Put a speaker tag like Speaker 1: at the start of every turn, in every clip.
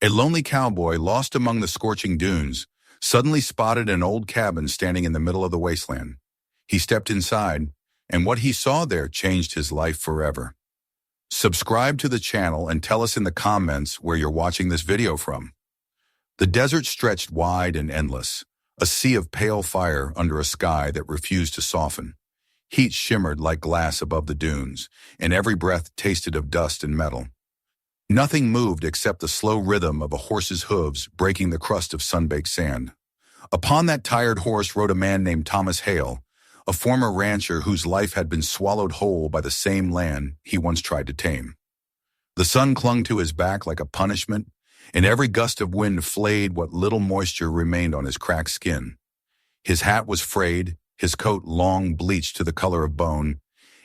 Speaker 1: A lonely cowboy, lost among the scorching dunes, suddenly spotted an old cabin standing in the middle of the wasteland. He stepped inside, and what he saw there changed his life forever. Subscribe to the channel and tell us in the comments where you're watching this video from. The desert stretched wide and endless, a sea of pale fire under a sky that refused to soften. Heat shimmered like glass above the dunes, and every breath tasted of dust and metal. Nothing moved except the slow rhythm of a horse's hooves breaking the crust of sun-baked sand. Upon that tired horse rode a man named Thomas Hale, a former rancher whose life had been swallowed whole by the same land he once tried to tame. The sun clung to his back like a punishment, and every gust of wind flayed what little moisture remained on his cracked skin. His hat was frayed, his coat long bleached to the color of bone,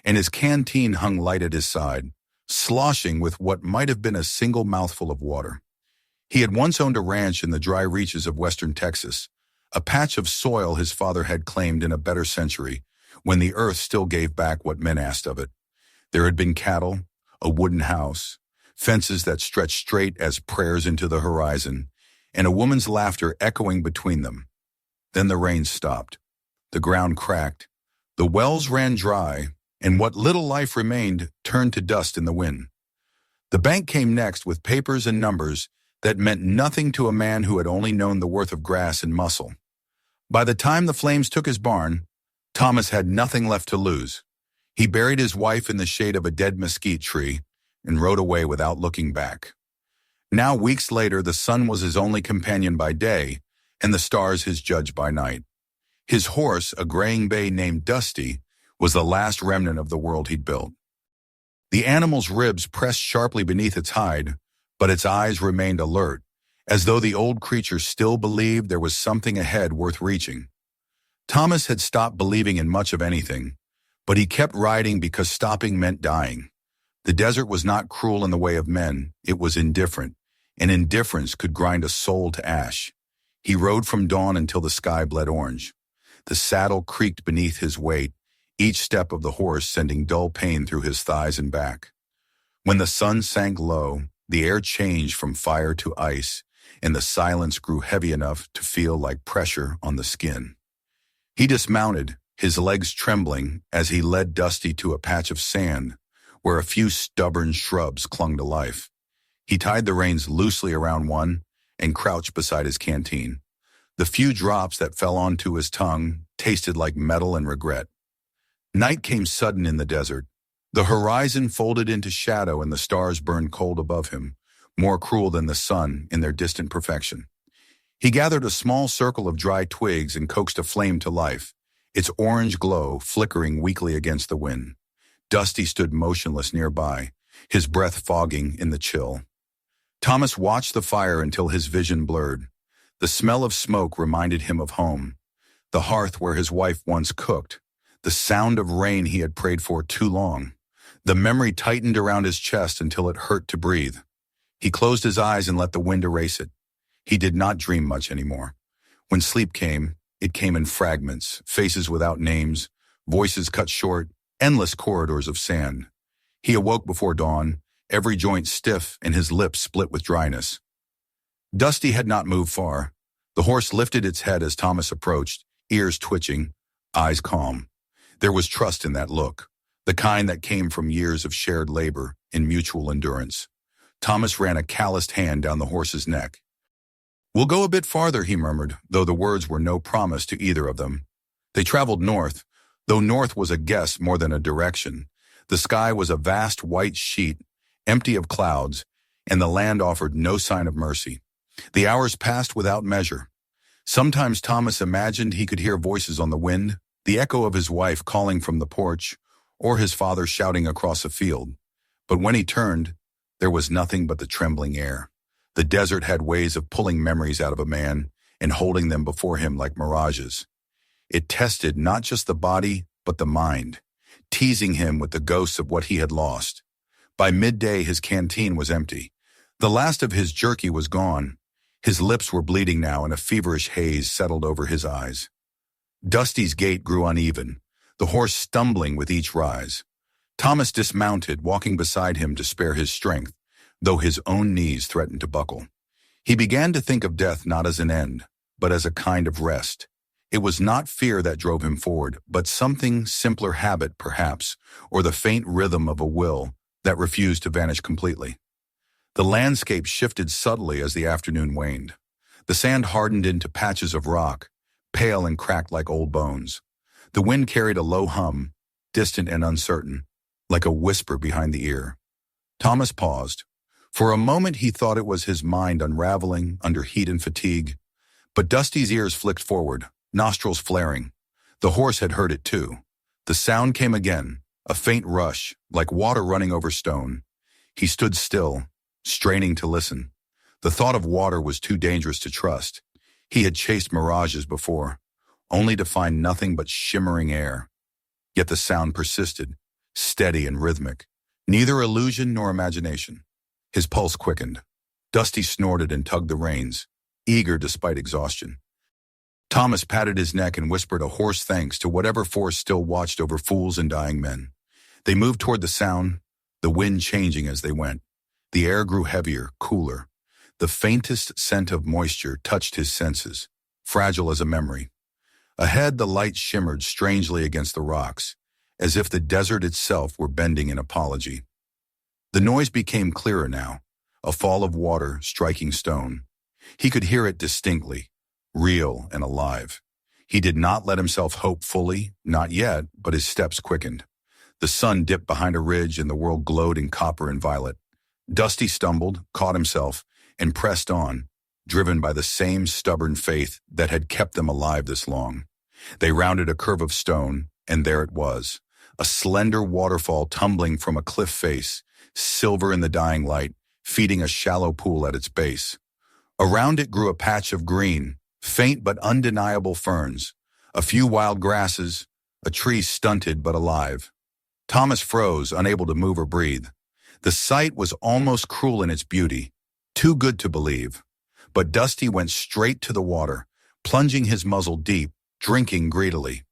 Speaker 1: and his canteen hung light at his side, sloshing with what might have been a single mouthful of water. He had once owned a ranch in the dry reaches of western Texas, a patch of soil his father had claimed in a better century, when the earth still gave back what men asked of it. There had been cattle, a wooden house, fences that stretched straight as prayers into the horizon, and a woman's laughter echoing between them. Then the rain stopped. The ground cracked. The wells ran dry, and what little life remained turned to dust in the wind. The bank came next with papers and numbers that meant nothing to a man who had only known the worth of grass and muscle. By the time the flames took his barn, Thomas had nothing left to lose. He buried his wife in the shade of a dead mesquite tree and rode away without looking back. Now, weeks later, the sun was his only companion by day and the stars his judge by night. His horse, a graying bay named Dusty, was the last remnant of the world he'd built. The animal's ribs pressed sharply beneath its hide, but its eyes remained alert, as though the old creature still believed there was something ahead worth reaching. Thomas had stopped believing in much of anything, but he kept riding because stopping meant dying. The desert was not cruel in the way of men, it was indifferent, and indifference could grind a soul to ash. He rode from dawn until the sky bled orange. The saddle creaked beneath his weight, each step of the horse sending dull pain through his thighs and back. When the sun sank low, the air changed from fire to ice, and the silence grew heavy enough to feel like pressure on the skin. He dismounted, his legs trembling, as he led Dusty to a patch of sand where a few stubborn shrubs clung to life. He tied the reins loosely around one and crouched beside his canteen. The few drops that fell onto his tongue tasted like metal and regret. Night came sudden in the desert. The horizon folded into shadow and the stars burned cold above him, more cruel than the sun in their distant perfection. He gathered a small circle of dry twigs and coaxed a flame to life, its orange glow flickering weakly against the wind. Dusty stood motionless nearby, his breath fogging in the chill. Thomas watched the fire until his vision blurred. The smell of smoke reminded him of home, the hearth where his wife once cooked, the sound of rain he had prayed for too long. The memory tightened around his chest until it hurt to breathe. He closed his eyes and let the wind erase it. He did not dream much anymore. When sleep came, it came in fragments, faces without names, voices cut short, endless corridors of sand. He awoke before dawn, every joint stiff and his lips split with dryness. Dusty had not moved far. The horse lifted its head as Thomas approached, ears twitching, eyes calm. There was trust in that look, the kind that came from years of shared labor and mutual endurance. Thomas ran a calloused hand down the horse's neck. "We'll go a bit farther," he murmured, though the words were no promise to either of them. They traveled north, though north was a guess more than a direction. The sky was a vast white sheet, empty of clouds, and the land offered no sign of mercy. The hours passed without measure. Sometimes Thomas imagined he could hear voices on the wind, the echo of his wife calling from the porch, or his father shouting across a field. But when he turned, there was nothing but the trembling air. The desert had ways of pulling memories out of a man and holding them before him like mirages. It tested not just the body, but the mind, teasing him with the ghosts of what he had lost. By midday, his canteen was empty. The last of his jerky was gone. His lips were bleeding now, and a feverish haze settled over his eyes. Dusty's gait grew uneven, the horse stumbling with each rise. Thomas dismounted, walking beside him to spare his strength, though his own knees threatened to buckle. He began to think of death not as an end, but as a kind of rest. It was not fear that drove him forward, but something simpler, habit perhaps, or the faint rhythm of a will that refused to vanish completely. The landscape shifted subtly as the afternoon waned. The sand hardened into patches of rock, pale and cracked like old bones. The wind carried a low hum, distant and uncertain, like a whisper behind the ear. Thomas paused. For a moment he thought it was his mind unraveling under heat and fatigue. But Dusty's ears flicked forward, nostrils flaring. The horse had heard it too. The sound came again, a faint rush, like water running over stone. He stood still, straining to listen. The thought of water was too dangerous to trust. He had chased mirages before, only to find nothing but shimmering air. Yet the sound persisted, steady and rhythmic, neither illusion nor imagination. His pulse quickened. Dusty snorted and tugged the reins, eager despite exhaustion. Thomas patted his neck and whispered a hoarse thanks to whatever force still watched over fools and dying men. They moved toward the sound, the wind changing as they went. The air grew heavier, cooler. The faintest scent of moisture touched his senses, fragile as a memory. Ahead, the light shimmered strangely against the rocks, as if the desert itself were bending in apology. The noise became clearer now, a fall of water striking stone. He could hear it distinctly, real and alive. He did not let himself hope fully, not yet, but his steps quickened. The sun dipped behind a ridge and the world glowed in copper and violet. Dusty stumbled, caught himself, and pressed on, driven by the same stubborn faith that had kept them alive this long. They rounded a curve of stone, and there it was, a slender waterfall tumbling from a cliff face, silver in the dying light, feeding a shallow pool at its base. Around it grew a patch of green, faint but undeniable ferns, a few wild grasses, a tree stunted but alive. Thomas froze, unable to move or breathe. The sight was almost cruel in its beauty, too good to believe. But Dusty went straight to the water, plunging his muzzle deep, drinking greedily.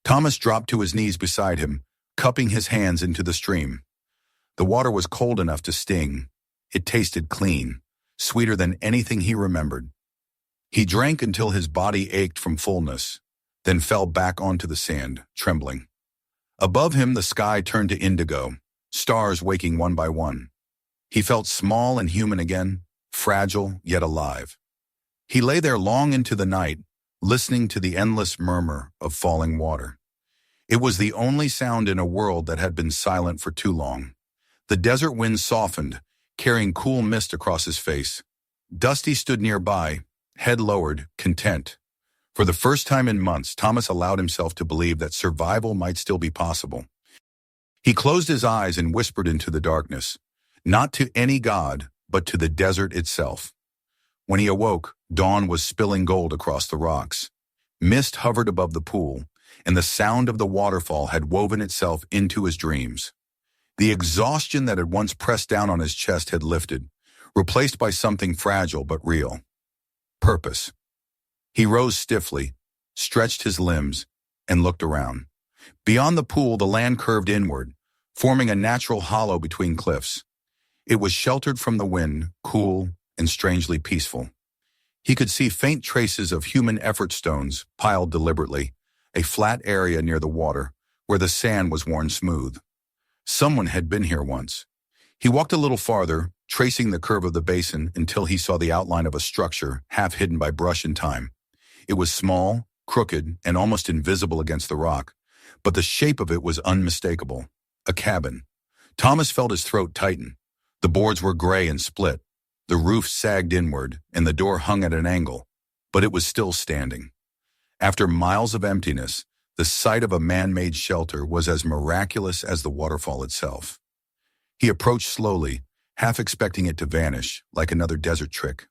Speaker 1: Thomas dropped to his knees beside him, cupping his hands into the stream. The water was cold enough to sting. It tasted clean, sweeter than anything he remembered. He drank until his body ached from fullness, then fell back onto the sand, trembling. Above him the sky turned to indigo, stars waking one by one. He felt small and human again, fragile yet alive. He lay there long into the night, listening to the endless murmur of falling water. It was the only sound in a world that had been silent for too long. The desert wind softened, carrying cool mist across his face. Dusty stood nearby, head lowered, content. For the first time in months, Thomas allowed himself to believe that survival might still be possible. He closed his eyes and whispered into the darkness, not to any god, but to the desert itself. When he awoke, dawn was spilling gold across the rocks. Mist hovered above the pool, and the sound of the waterfall had woven itself into his dreams. The exhaustion that had once pressed down on his chest had lifted, replaced by something fragile but real. Purpose. He rose stiffly, stretched his limbs, and looked around. Beyond the pool, the land curved inward, forming a natural hollow between cliffs. It was sheltered from the wind, cool and strangely peaceful. He could see faint traces of human effort stones piled deliberately, a flat area near the water where the sand was worn smooth. Someone had been here once. He walked a little farther, tracing the curve of the basin until he saw the outline of a structure half hidden by brush and time. It was small, crooked, and almost invisible against the rock, but the shape of it was unmistakable. A cabin. Thomas felt his throat tighten. The boards were gray and split. The roof sagged inward, and the door hung at an angle, but it was still standing. After miles of emptiness, the sight of a man-made shelter was as miraculous as the waterfall itself. He approached slowly, half expecting it to vanish, like another desert trick.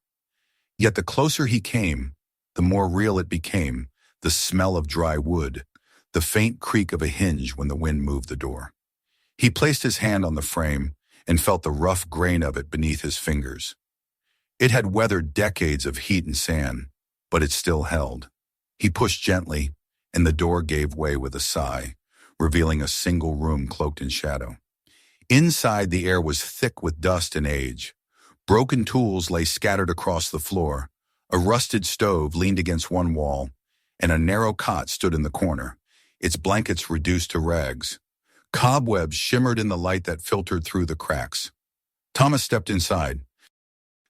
Speaker 1: Yet the closer he came, the more real it became, the smell of dry wood, the faint creak of a hinge when the wind moved the door. He placed his hand on the frame and felt the rough grain of it beneath his fingers. It had weathered decades of heat and sand, but it still held. He pushed gently, and the door gave way with a sigh, revealing a single room cloaked in shadow. Inside, the air was thick with dust and age. Broken tools lay scattered across the floor. A rusted stove leaned against one wall, and a narrow cot stood in the corner, its blankets reduced to rags. Cobwebs shimmered in the light that filtered through the cracks. Thomas stepped inside.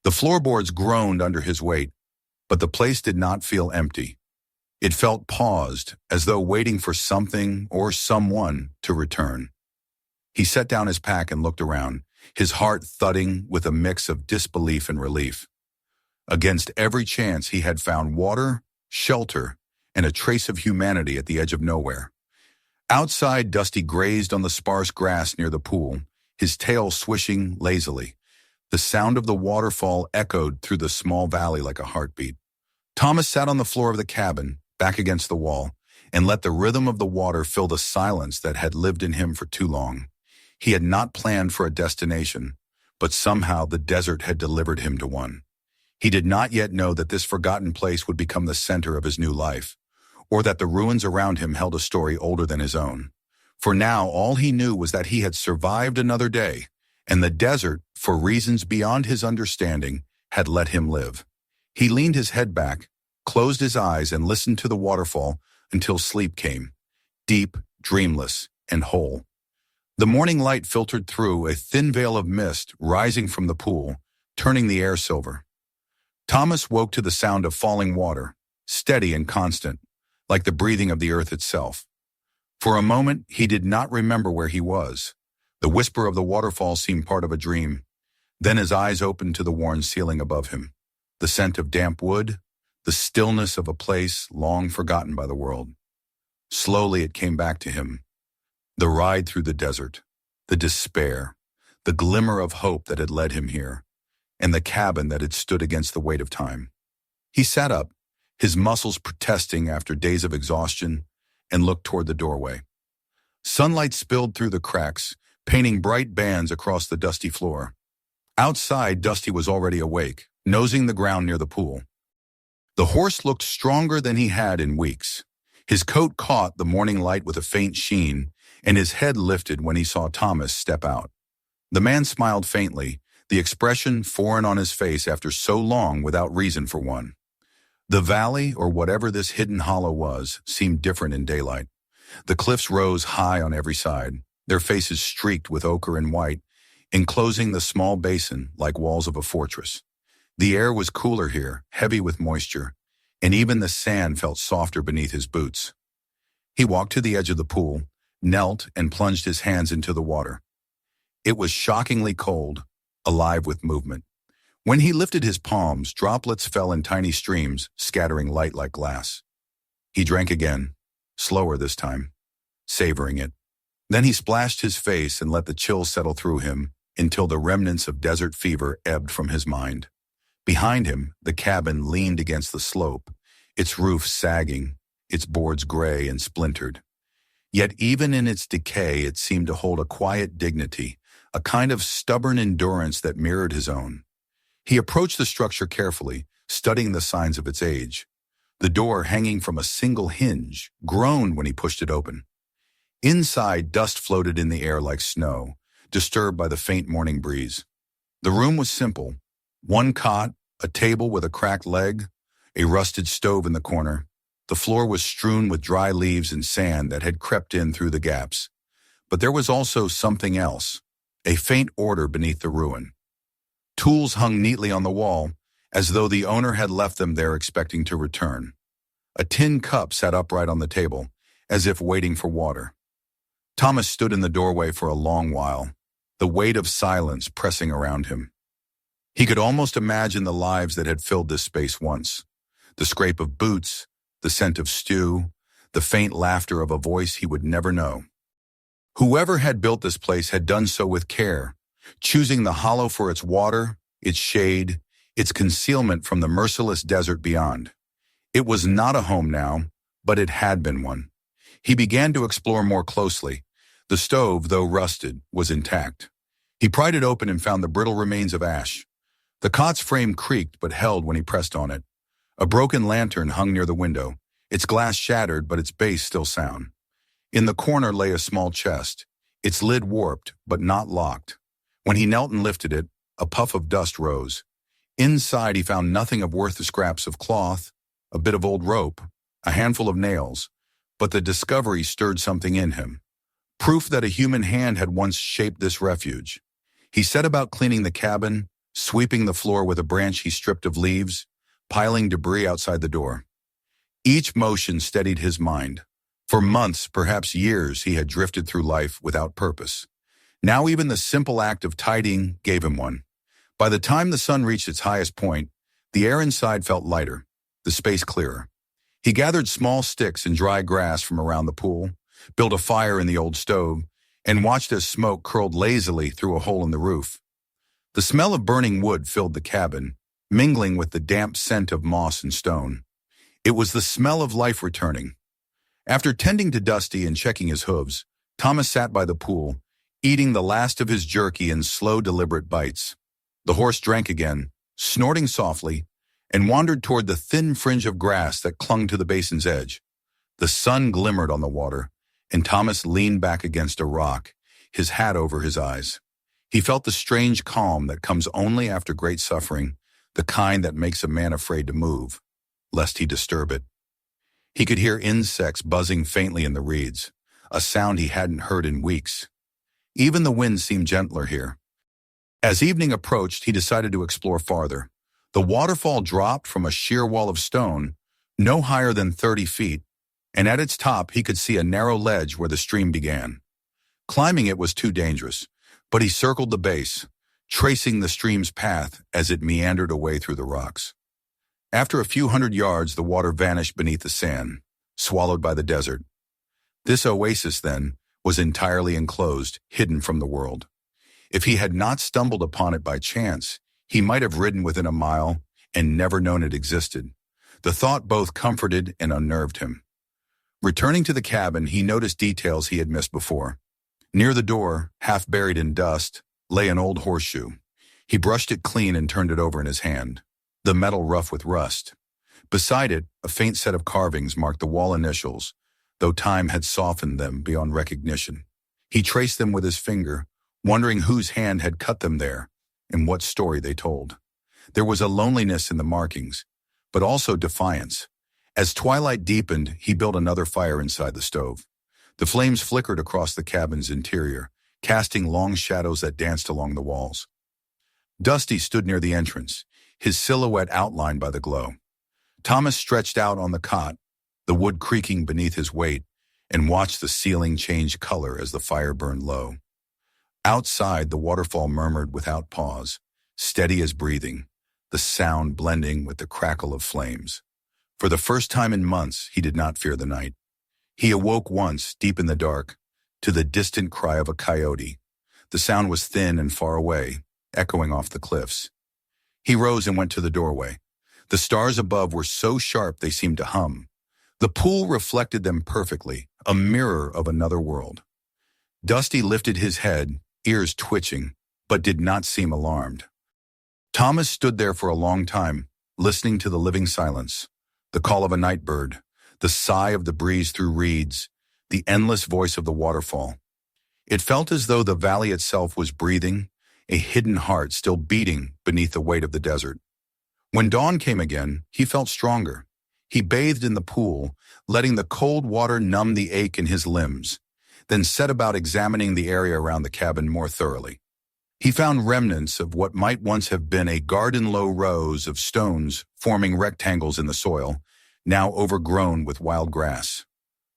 Speaker 1: The floorboards groaned under his weight, but the place did not feel empty. It felt paused, as though waiting for something or someone to return. He set down his pack and looked around, his heart thudding with a mix of disbelief and relief. Against every chance, he had found water, shelter, and a trace of humanity at the edge of nowhere. Outside, Dusty grazed on the sparse grass near the pool, his tail swishing lazily. The sound of the waterfall echoed through the small valley like a heartbeat. Thomas sat on the floor of the cabin, back against the wall, and let the rhythm of the water fill the silence that had lived in him for too long. He had not planned for a destination, but somehow the desert had delivered him to one. He did not yet know that this forgotten place would become the center of his new life, or that the ruins around him held a story older than his own. For now, all he knew was that he had survived another day, and the desert, for reasons beyond his understanding, had let him live. He leaned his head back, closed his eyes, and listened to the waterfall until sleep came, deep, dreamless, and whole. The morning light filtered through a thin veil of mist rising from the pool, turning the air silver. Thomas woke to the sound of falling water, steady and constant, like the breathing of the earth itself. For a moment, he did not remember where he was. The whisper of the waterfall seemed part of a dream. Then his eyes opened to the worn ceiling above him, the scent of damp wood, the stillness of a place long forgotten by the world. Slowly it came back to him. The ride through the desert, the despair, the glimmer of hope that had led him here, and the cabin that had stood against the weight of time. He sat up, his muscles protesting after days of exhaustion, and looked toward the doorway. Sunlight spilled through the cracks, painting bright bands across the dusty floor. Outside, Dusty was already awake, nosing the ground near the pool. The horse looked stronger than he had in weeks. His coat caught the morning light with a faint sheen, and his head lifted when he saw Thomas step out. The man smiled faintly, the expression foreign on his face after so long without reason for one. The valley, or whatever this hidden hollow was, seemed different in daylight. The cliffs rose high on every side, their faces streaked with ochre and white, enclosing the small basin like walls of a fortress. The air was cooler here, heavy with moisture, and even the sand felt softer beneath his boots. He walked to the edge of the pool, knelt, and plunged his hands into the water. It was shockingly cold, alive with movement. When he lifted his palms, droplets fell in tiny streams, scattering light like glass. He drank again, slower this time, savoring it. Then he splashed his face and let the chill settle through him until the remnants of desert fever ebbed from his mind. Behind him, the cabin leaned against the slope, its roof sagging, its boards gray and splintered. Yet even in its decay, it seemed to hold a quiet dignity, a kind of stubborn endurance that mirrored his own. He approached the structure carefully, studying the signs of its age. The door, hanging from a single hinge, groaned when he pushed it open. Inside, dust floated in the air like snow, disturbed by the faint morning breeze. The room was simple. One cot, a table with a cracked leg, a rusted stove in the corner. The floor was strewn with dry leaves and sand that had crept in through the gaps. But there was also something else, a faint order beneath the ruin. Tools hung neatly on the wall, as though the owner had left them there expecting to return. A tin cup sat upright on the table, as if waiting for water. Thomas stood in the doorway for a long while, the weight of silence pressing around him. He could almost imagine the lives that had filled this space once. The scrape of boots, the scent of stew, the faint laughter of a voice he would never know. Whoever had built this place had done so with care, choosing the hollow for its water, its shade, its concealment from the merciless desert beyond. It was not a home now, but it had been one. He began to explore more closely. The stove, though rusted, was intact. He pried it open and found the brittle remains of ash. The cot's frame creaked but held when he pressed on it. A broken lantern hung near the window, its glass shattered but its base still sound. In the corner lay a small chest, its lid warped but not locked. When he knelt and lifted it, a puff of dust rose. Inside, he found nothing of worth the scraps of cloth, a bit of old rope, a handful of nails, but the discovery stirred something in him. Proof that a human hand had once shaped this refuge. He set about cleaning the cabin, sweeping the floor with a branch he stripped of leaves, piling debris outside the door. Each motion steadied his mind. For months, perhaps years, he had drifted through life without purpose. Now even the simple act of tidying gave him one. By the time the sun reached its highest point, the air inside felt lighter, the space clearer. He gathered small sticks and dry grass from around the pool, built a fire in the old stove, and watched as smoke curled lazily through a hole in the roof. The smell of burning wood filled the cabin, mingling with the damp scent of moss and stone. It was the smell of life returning. After tending to Dusty and checking his hooves, Thomas sat by the pool, eating the last of his jerky in slow, deliberate bites. The horse drank again, snorting softly, and wandered toward the thin fringe of grass that clung to the basin's edge. The sun glimmered on the water, and Thomas leaned back against a rock, his hat over his eyes. He felt the strange calm that comes only after great suffering, the kind that makes a man afraid to move, lest he disturb it. He could hear insects buzzing faintly in the reeds, a sound he hadn't heard in weeks. Even the wind seemed gentler here. As evening approached, he decided to explore farther. The waterfall dropped from a sheer wall of stone, no higher than 30 feet, and at its top he could see a narrow ledge where the stream began. Climbing it was too dangerous, but he circled the base, tracing the stream's path as it meandered away through the rocks. After a few hundred yards, the water vanished beneath the sand, swallowed by the desert. This oasis, then, was entirely enclosed, hidden from the world. If he had not stumbled upon it by chance, he might have ridden within a mile and never known it existed. The thought both comforted and unnerved him. Returning to the cabin, he noticed details he had missed before. Near the door, half buried in dust, lay an old horseshoe. He brushed it clean and turned it over in his hand, the metal rough with rust. Beside it, a faint set of carvings marked the wall initials, though time had softened them beyond recognition. He traced them with his finger, wondering whose hand had cut them there and what story they told. There was a loneliness in the markings, but also defiance. As twilight deepened, he built another fire inside the stove. The flames flickered across the cabin's interior, casting long shadows that danced along the walls. Dusty stood near the entrance, his silhouette outlined by the glow. Thomas stretched out on the cot, the wood creaking beneath his weight, and watched the ceiling change color as the fire burned low. Outside, the waterfall murmured without pause, steady as breathing, the sound blending with the crackle of flames. For the first time in months, he did not fear the night. He awoke once, deep in the dark, to the distant cry of a coyote. The sound was thin and far away, echoing off the cliffs. He rose and went to the doorway. The stars above were so sharp they seemed to hum. The pool reflected them perfectly, a mirror of another world. Dusty lifted his head, ears twitching, but did not seem alarmed. Thomas stood there for a long time, listening to the living silence, the call of a night bird, the sigh of the breeze through reeds, the endless voice of the waterfall. It felt as though the valley itself was breathing, a hidden heart still beating beneath the weight of the desert. When dawn came again, he felt stronger. He bathed in the pool, letting the cold water numb the ache in his limbs, then set about examining the area around the cabin more thoroughly. He found remnants of what might once have been a garden-low rows of stones forming rectangles in the soil, now overgrown with wild grass.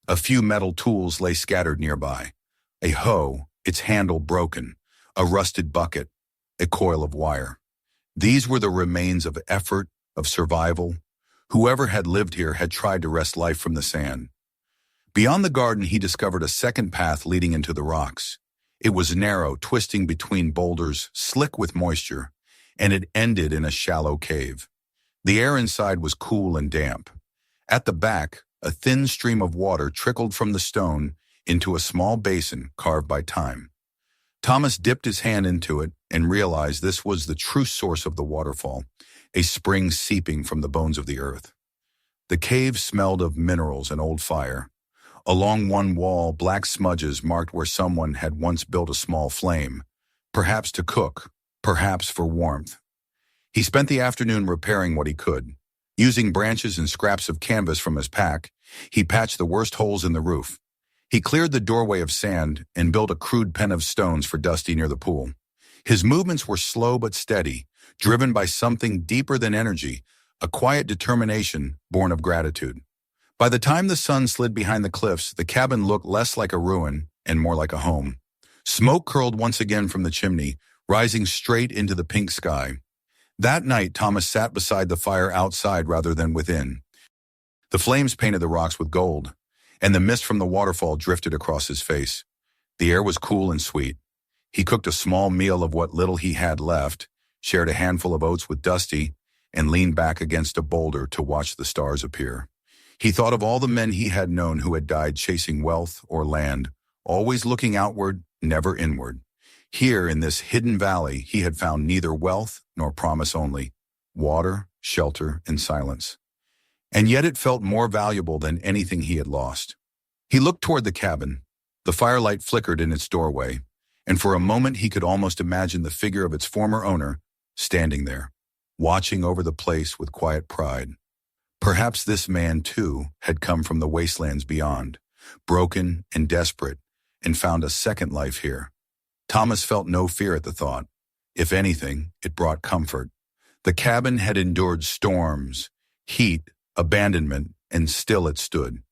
Speaker 1: A few metal tools lay scattered nearby. A hoe, its handle broken, a rusted bucket, a coil of wire. These were the remains of effort, of survival. Whoever had lived here had tried to wrest life from the sand. Beyond the garden, he discovered a second path leading into the rocks. It was narrow, twisting between boulders, slick with moisture, and it ended in a shallow cave. The air inside was cool and damp. At the back, a thin stream of water trickled from the stone into a small basin carved by time. Thomas dipped his hand into it and realized this was the true source of the waterfall, a spring seeping from the bones of the earth. The cave smelled of minerals and old fire. Along one wall, black smudges marked where someone had once built a small flame, perhaps to cook, perhaps for warmth. He spent the afternoon repairing what he could. Using branches and scraps of canvas from his pack, he patched the worst holes in the roof. He cleared the doorway of sand and built a crude pen of stones for Dusty near the pool. His movements were slow but steady, driven by something deeper than energy, a quiet determination born of gratitude. By the time the sun slid behind the cliffs, the cabin looked less like a ruin and more like a home. Smoke curled once again from the chimney, rising straight into the pink sky. That night, Thomas sat beside the fire outside rather than within. The flames painted the rocks with gold, and the mist from the waterfall drifted across his face. The air was cool and sweet. He cooked a small meal of what little he had left, shared a handful of oats with Dusty, and leaned back against a boulder to watch the stars appear. He thought of all the men he had known who had died chasing wealth or land, always looking outward, never inward. Here in this hidden valley, he had found neither wealth nor promise only, water, shelter, and silence. And yet it felt more valuable than anything he had lost. He looked toward the cabin. The firelight flickered in its doorway, and for a moment he could almost imagine the figure of its former owner standing there, watching over the place with quiet pride. Perhaps this man, too, had come from the wastelands beyond, broken and desperate, and found a second life here. Thomas felt no fear at the thought. If anything, it brought comfort. The cabin had endured storms, heat, abandonment, and still it stood.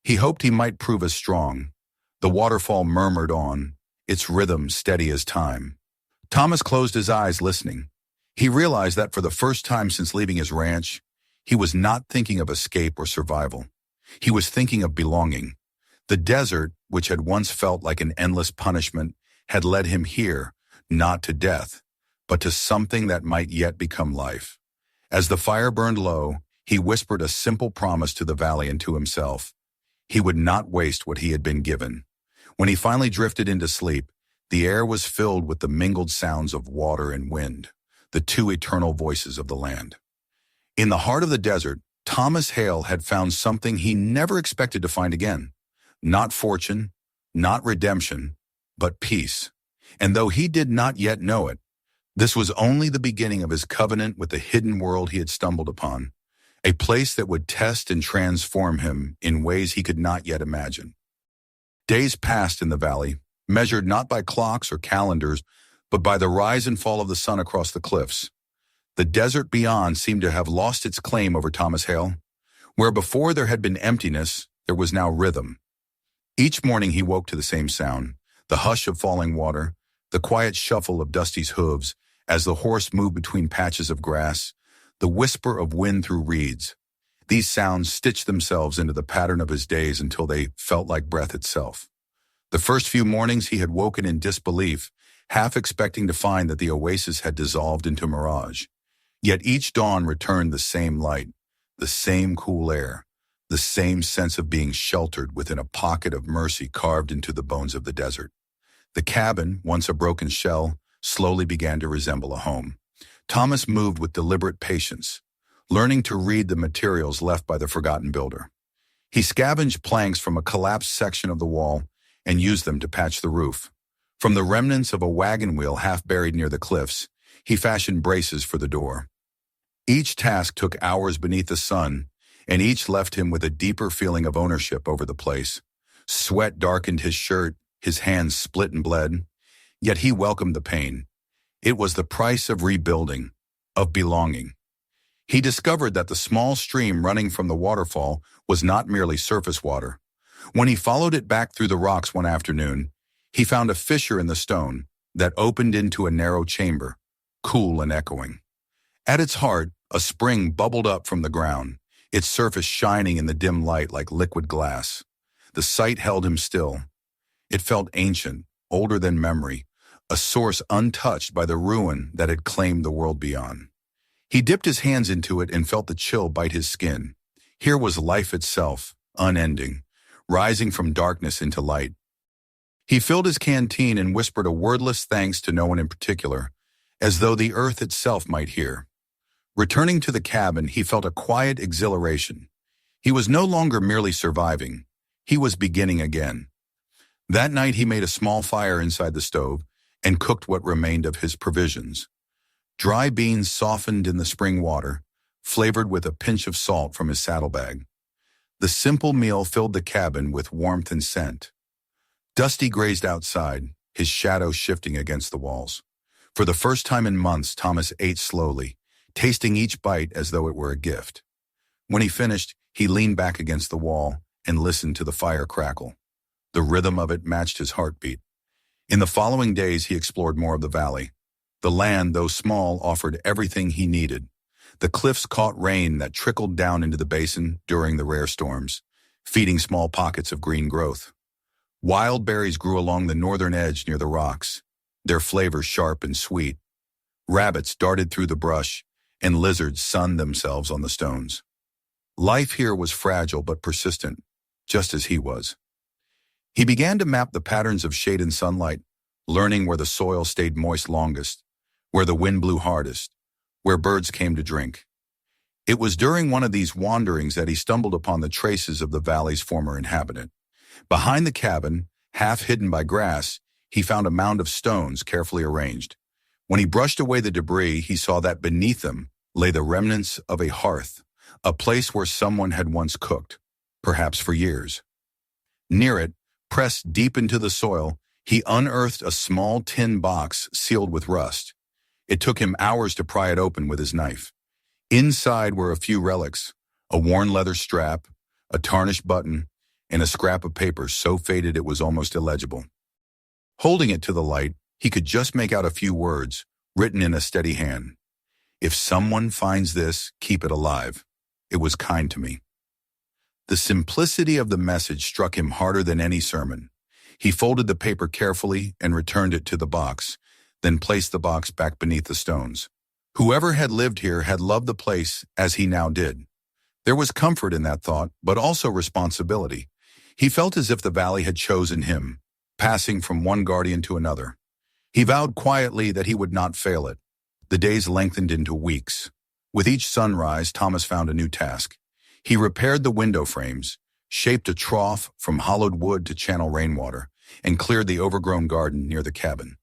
Speaker 1: He hoped he might prove as strong. The waterfall murmured on, its rhythm steady as time. Thomas closed his eyes listening. He realized that for the first time since leaving his ranch, he was not thinking of escape or survival. He was thinking of belonging. The desert, which had once felt like an endless punishment, had led him here, not to death, but to something that might yet become life. As the fire burned low, he whispered a simple promise to the valley and to himself. He would not waste what he had been given. When he finally drifted into sleep, the air was filled with the mingled sounds of water and wind, the two eternal voices of the land. In the heart of the desert, Thomas Hale had found something he never expected to find again. Not fortune, not redemption, but peace. And though he did not yet know it, this was only the beginning of his covenant with the hidden world he had stumbled upon, a place that would test and transform him in ways he could not yet imagine. Days passed in the valley, measured not by clocks or calendars, but by the rise and fall of the sun across the cliffs. The desert beyond seemed to have lost its claim over Thomas Hale. Where before there had been emptiness, there was now rhythm. Each morning he woke to the same sound, the hush of falling water, the quiet shuffle of Dusty's hooves as the horse moved between patches of grass, the whisper of wind through reeds. These sounds stitched themselves into the pattern of his days until they felt like breath itself. The first few mornings he had woken in disbelief, half expecting to find that the oasis had dissolved into mirage. Yet each dawn returned the same light, the same cool air, the same sense of being sheltered within a pocket of mercy carved into the bones of the desert. The cabin, once a broken shell, slowly began to resemble a home. Thomas moved with deliberate patience, learning to read the materials left by the forgotten builder. He scavenged planks from a collapsed section of the wall and used them to patch the roof. From the remnants of a wagon wheel half buried near the cliffs, he fashioned braces for the door. Each task took hours beneath the sun, and each left him with a deeper feeling of ownership over the place. Sweat darkened his shirt, his hands split and bled, yet he welcomed the pain. It was the price of rebuilding, of belonging. He discovered that the small stream running from the waterfall was not merely surface water. When he followed it back through the rocks one afternoon, he found a fissure in the stone that opened into a narrow chamber, cool and echoing. At its heart, a spring bubbled up from the ground, its surface shining in the dim light like liquid glass. The sight held him still. It felt ancient, older than memory, a source untouched by the ruin that had claimed the world beyond. He dipped his hands into it and felt the chill bite his skin. Here was life itself, unending, rising from darkness into light. He filled his canteen and whispered a wordless thanks to no one in particular, as though the earth itself might hear. Returning to the cabin, he felt a quiet exhilaration. He was no longer merely surviving. He was beginning again. That night he made a small fire inside the stove and cooked what remained of his provisions. Dry beans softened in the spring water, flavored with a pinch of salt from his saddlebag. The simple meal filled the cabin with warmth and scent. Dusty grazed outside, his shadow shifting against the walls. For the first time in months, Thomas ate slowly, tasting each bite as though it were a gift. When he finished, he leaned back against the wall and listened to the fire crackle. The rhythm of it matched his heartbeat. In the following days, he explored more of the valley. The land, though small, offered everything he needed. The cliffs caught rain that trickled down into the basin during the rare storms, feeding small pockets of green growth. Wild berries grew along the northern edge near the rocks, their flavor sharp and sweet. Rabbits darted through the brush, and lizards sunned themselves on the stones. Life here was fragile but persistent, just as he was. He began to map the patterns of shade and sunlight, learning where the soil stayed moist longest, where the wind blew hardest, where birds came to drink. It was during one of these wanderings that he stumbled upon the traces of the valley's former inhabitant. Behind the cabin, half hidden by grass, he found a mound of stones carefully arranged. When he brushed away the debris, he saw that beneath them lay the remnants of a hearth, a place where someone had once cooked, perhaps for years. Near it, pressed deep into the soil, he unearthed a small tin box sealed with rust. It took him hours to pry it open with his knife. Inside were a few relics, a worn leather strap, a tarnished button, and a scrap of paper so faded it was almost illegible. Holding it to the light, he could just make out a few words, written in a steady hand. "If someone finds this, keep it alive. It was kind to me." The simplicity of the message struck him harder than any sermon. He folded the paper carefully and returned it to the box, then placed the box back beneath the stones. Whoever had lived here had loved the place as he now did. There was comfort in that thought, but also responsibility. He felt as if the valley had chosen him, passing from one guardian to another. He vowed quietly that he would not fail it. The days lengthened into weeks. With each sunrise, Thomas found a new task. He repaired the window frames, shaped a trough from hollowed wood to channel rainwater, and cleared the overgrown garden near the cabin.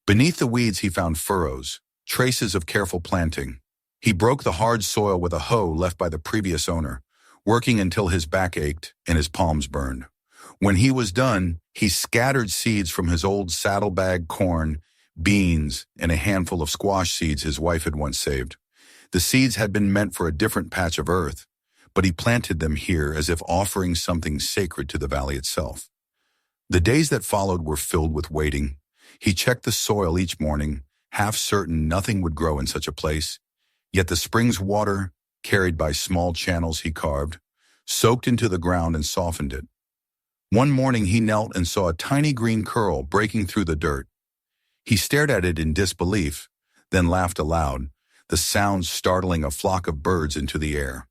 Speaker 1: Beneath the weeds, he found furrows, traces of careful planting. He broke the hard soil with a hoe left by the previous owner, working until his back ached and his palms burned. When he was done, he scattered seeds from his old saddlebag corn, beans, and a handful of squash seeds his wife had once saved. The seeds had been meant for a different patch of earth, but he planted them here as if offering something sacred to the valley itself. The days that followed were filled with waiting. He checked the soil each morning, half certain nothing would grow in such a place. Yet the spring's water, carried by small channels he carved, soaked into the ground and softened it. One morning he knelt and saw a tiny green curl breaking through the dirt. He stared at it in disbelief, then laughed aloud, the sound startling a flock of birds into the air.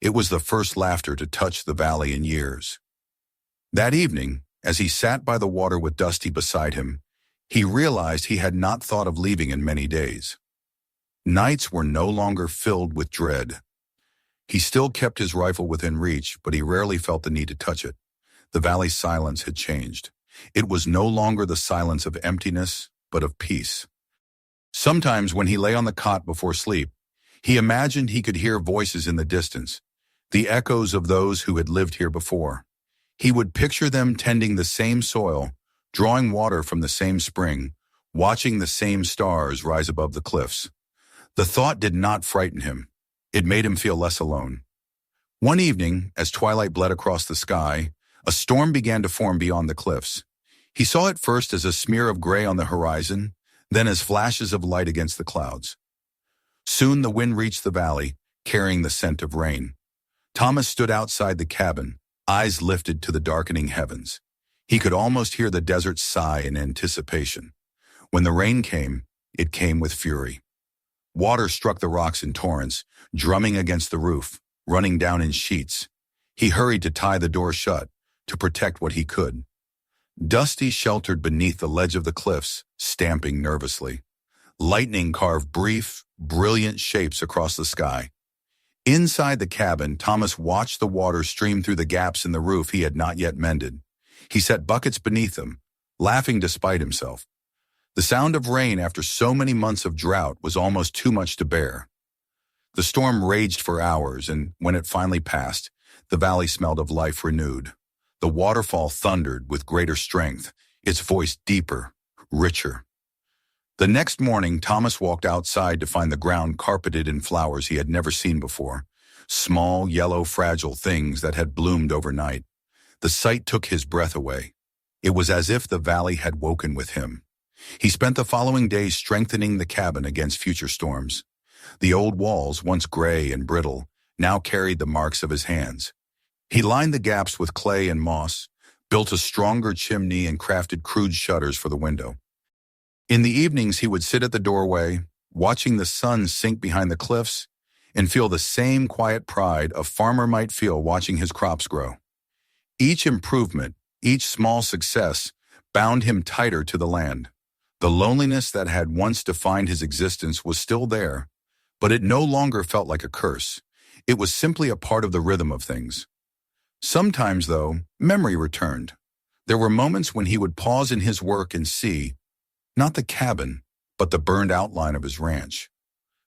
Speaker 1: It was the first laughter to touch the valley in years. That evening, as he sat by the water with Dusty beside him, he realized he had not thought of leaving in many days. Nights were no longer filled with dread. He still kept his rifle within reach, but he rarely felt the need to touch it. The valley's silence had changed. It was no longer the silence of emptiness, but of peace. Sometimes when he lay on the cot before sleep, he imagined he could hear voices in the distance, the echoes of those who had lived here before. He would picture them tending the same soil, drawing water from the same spring, watching the same stars rise above the cliffs. The thought did not frighten him. It made him feel less alone. One evening, as twilight bled across the sky, a storm began to form beyond the cliffs. He saw it first as a smear of gray on the horizon, then as flashes of light against the clouds. Soon the wind reached the valley, carrying the scent of rain. Thomas stood outside the cabin, eyes lifted to the darkening heavens. He could almost hear the desert sigh in anticipation. When the rain came, it came with fury. Water struck the rocks in torrents, drumming against the roof, running down in sheets. He hurried to tie the door shut, to protect what he could. Dusty sheltered beneath the ledge of the cliffs, stamping nervously. Lightning carved brief, brilliant shapes across the sky. Inside the cabin, Thomas watched the water stream through the gaps in the roof he had not yet mended. He set buckets beneath them, laughing despite himself. The sound of rain after so many months of drought was almost too much to bear. The storm raged for hours, and when it finally passed, the valley smelled of life renewed. The waterfall thundered with greater strength, its voice deeper, richer. The next morning, Thomas walked outside to find the ground carpeted in flowers he had never seen before, small, yellow, fragile things that had bloomed overnight. The sight took his breath away. It was as if the valley had woken with him. He spent the following days strengthening the cabin against future storms. The old walls, once gray and brittle, now carried the marks of his hands. He lined the gaps with clay and moss, built a stronger chimney, and crafted crude shutters for the window. In the evenings, he would sit at the doorway, watching the sun sink behind the cliffs, and feel the same quiet pride a farmer might feel watching his crops grow. Each improvement, each small success, bound him tighter to the land. The loneliness that had once defined his existence was still there, but it no longer felt like a curse. It was simply a part of the rhythm of things. Sometimes, though, memory returned. There were moments when he would pause in his work and see, not the cabin, but the burned outline of his ranch.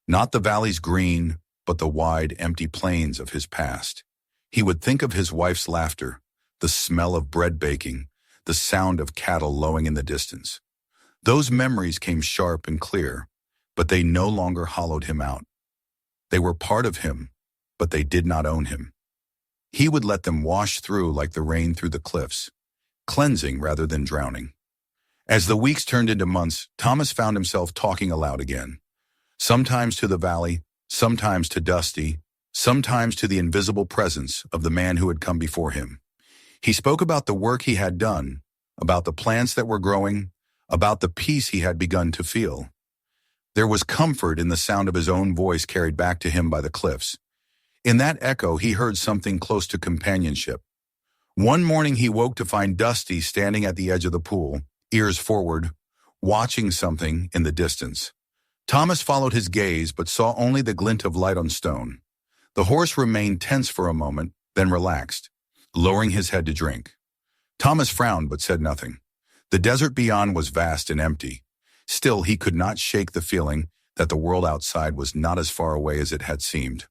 Speaker 1: Not the valley's green, but the wide, empty plains of his past. He would think of his wife's laughter, the smell of bread baking, the sound of cattle lowing in the distance. Those memories came sharp and clear, but they no longer hollowed him out. They were part of him, but they did not own him. He would let them wash through like the rain through the cliffs, cleansing rather than drowning. As the weeks turned into months, Thomas found himself talking aloud again. Sometimes to the valley, sometimes to Dusty, sometimes to the invisible presence of the man who had come before him. He spoke about the work he had done, about the plants that were growing, about the peace he had begun to feel. There was comfort in the sound of his own voice carried back to him by the cliffs. In that echo, he heard something close to companionship. One morning he woke to find Dusty standing at the edge of the pool, ears forward, watching something in the distance. Thomas followed his gaze but saw only the glint of light on stone. The horse remained tense for a moment, then relaxed, lowering his head to drink. Thomas frowned but said nothing. The desert beyond was vast and empty. Still, he could not shake the feeling that the world outside was not as far away as it had seemed.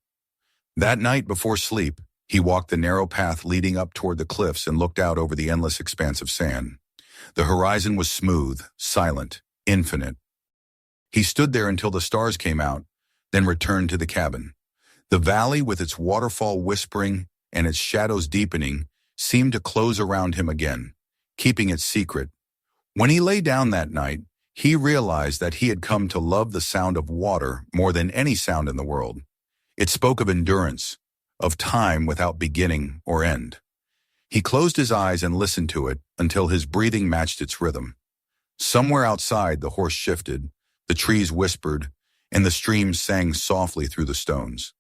Speaker 1: That night before sleep, he walked the narrow path leading up toward the cliffs and looked out over the endless expanse of sand. The horizon was smooth, silent, infinite. He stood there until the stars came out, then returned to the cabin. The valley, with its waterfall whispering and its shadows deepening, seemed to close around him again, keeping its secret. When he lay down that night, he realized that he had come to love the sound of water more than any sound in the world. It spoke of endurance, of time without beginning or end. He closed his eyes and listened to it until his breathing matched its rhythm. Somewhere outside, the horse shifted, the trees whispered, and the stream sang softly through the stones.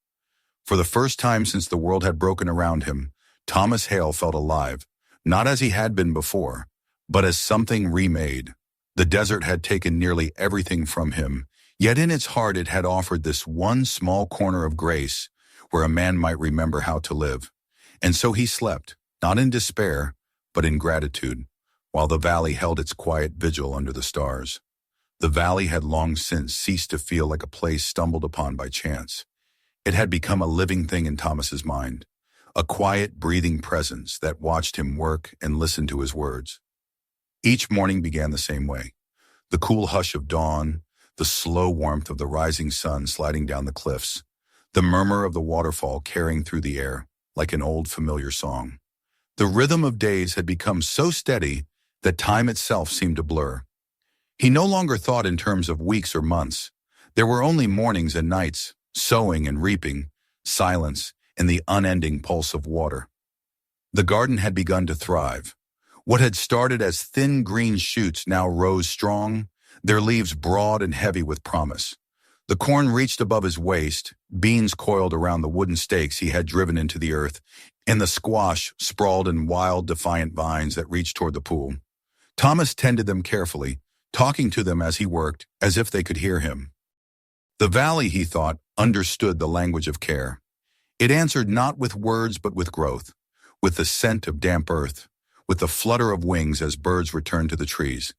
Speaker 1: For the first time since the world had broken around him, Thomas Hale felt alive, not as he had been before, but as something remade. The desert had taken nearly everything from him, yet in its heart it had offered this one small corner of grace where a man might remember how to live. And so he slept, not in despair, but in gratitude, while the valley held its quiet vigil under the stars. The valley had long since ceased to feel like a place stumbled upon by chance. It had become a living thing in Thomas's mind, a quiet, breathing presence that watched him work and listened to his words. Each morning began the same way. The cool hush of dawn, the slow warmth of the rising sun sliding down the cliffs, the murmur of the waterfall carrying through the air like an old familiar song. The rhythm of days had become so steady that time itself seemed to blur. He no longer thought in terms of weeks or months. There were only mornings and nights, sowing and reaping, silence, and the unending pulse of water. The garden had begun to thrive. What had started as thin green shoots now rose strong, their leaves broad and heavy with promise. The corn reached above his waist, beans coiled around the wooden stakes he had driven into the earth, and the squash sprawled in wild, defiant vines that reached toward the pool. Thomas tended them carefully, talking to them as he worked, as if they could hear him. The valley, he thought, understood the language of care. It answered not with words but with growth, with the scent of damp earth, with the flutter of wings as birds returned to the trees.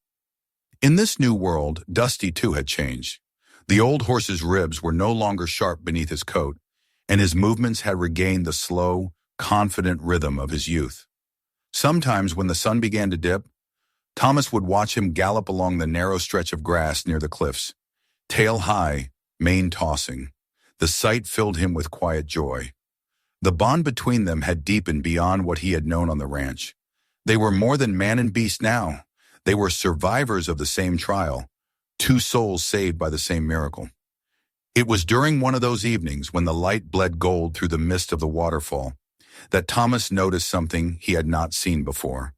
Speaker 1: In this new world, Dusty too had changed. The old horse's ribs were no longer sharp beneath his coat, and his movements had regained the slow, confident rhythm of his youth. Sometimes when the sun began to dip, Thomas would watch him gallop along the narrow stretch of grass near the cliffs, tail high, mane tossing. The sight filled him with quiet joy. The bond between them had deepened beyond what he had known on the ranch. They were more than man and beast now. They were survivors of the same trial, two souls saved by the same miracle. It was during one of those evenings when the light bled gold through the mist of the waterfall that Thomas noticed something he had not seen before.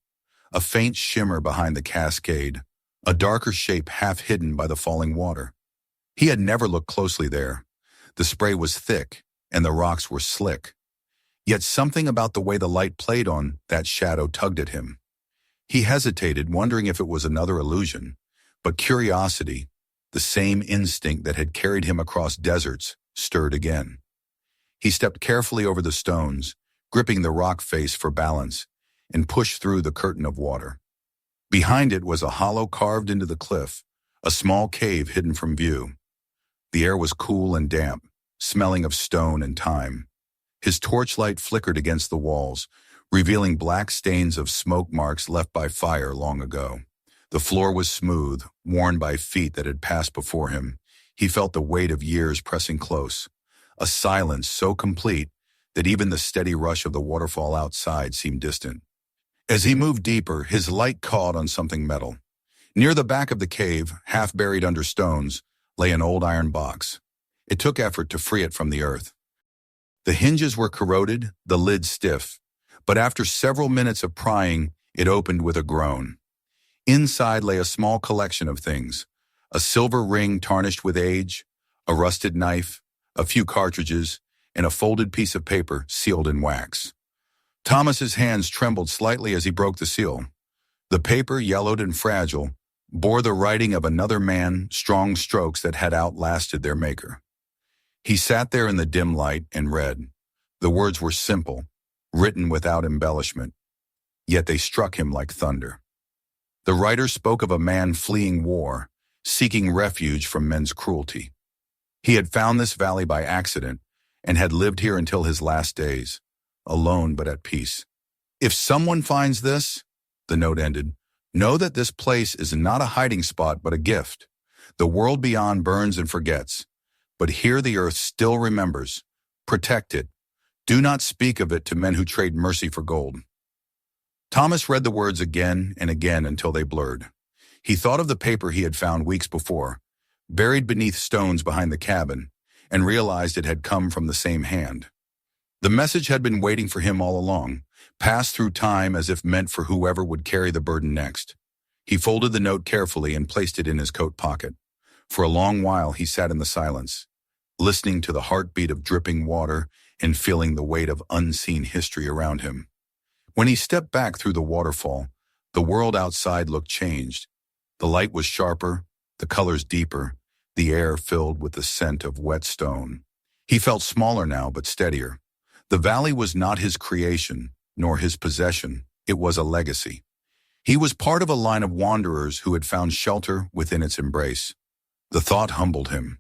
Speaker 1: A faint shimmer behind the cascade, a darker shape half hidden by the falling water. He had never looked closely there. The spray was thick, and the rocks were slick. Yet something about the way the light played on that shadow tugged at him. He hesitated, wondering if it was another illusion, but curiosity, the same instinct that had carried him across deserts, stirred again. He stepped carefully over the stones, gripping the rock face for balance, and pushed through the curtain of water. Behind it was a hollow carved into the cliff, a small cave hidden from view. The air was cool and damp, smelling of stone and time. His torchlight flickered against the walls, revealing black stains of smoke marks left by fire long ago. The floor was smooth, worn by feet that had passed before him. He felt the weight of years pressing close, a silence so complete that even the steady rush of the waterfall outside seemed distant. As he moved deeper, his light caught on something metal. Near the back of the cave, half buried under stones, lay an old iron box. It took effort to free it from the earth. The hinges were corroded, the lid stiff, but after several minutes of prying, it opened with a groan. Inside lay a small collection of things: a silver ring tarnished with age, a rusted knife, a few cartridges, and a folded piece of paper sealed in wax. Thomas's hands trembled slightly as he broke the seal. The paper, yellowed and fragile, bore the writing of another man, strong strokes that had outlasted their maker. He sat there in the dim light and read. The words were simple, written without embellishment, yet they struck him like thunder. The writer spoke of a man fleeing war, seeking refuge from men's cruelty. He had found this valley by accident and had lived here until his last days, alone but at peace. If someone finds this, the note ended, know that this place is not a hiding spot but a gift. The world beyond burns and forgets, but here the earth still remembers. Protect it. Do not speak of it to men who trade mercy for gold. Thomas read the words again and again until they blurred. He thought of the paper he had found weeks before, buried beneath stones behind the cabin, and realized it had come from the same hand. The message had been waiting for him all along, passed through time as if meant for whoever would carry the burden next. He folded the note carefully and placed it in his coat pocket. For a long while he sat in the silence, listening to the heartbeat of dripping water and feeling the weight of unseen history around him. When he stepped back through the waterfall, the world outside looked changed. The light was sharper, the colors deeper, the air filled with the scent of wet stone. He felt smaller now, but steadier. The valley was not his creation, nor his possession. It was a legacy. He was part of a line of wanderers who had found shelter within its embrace. The thought humbled him.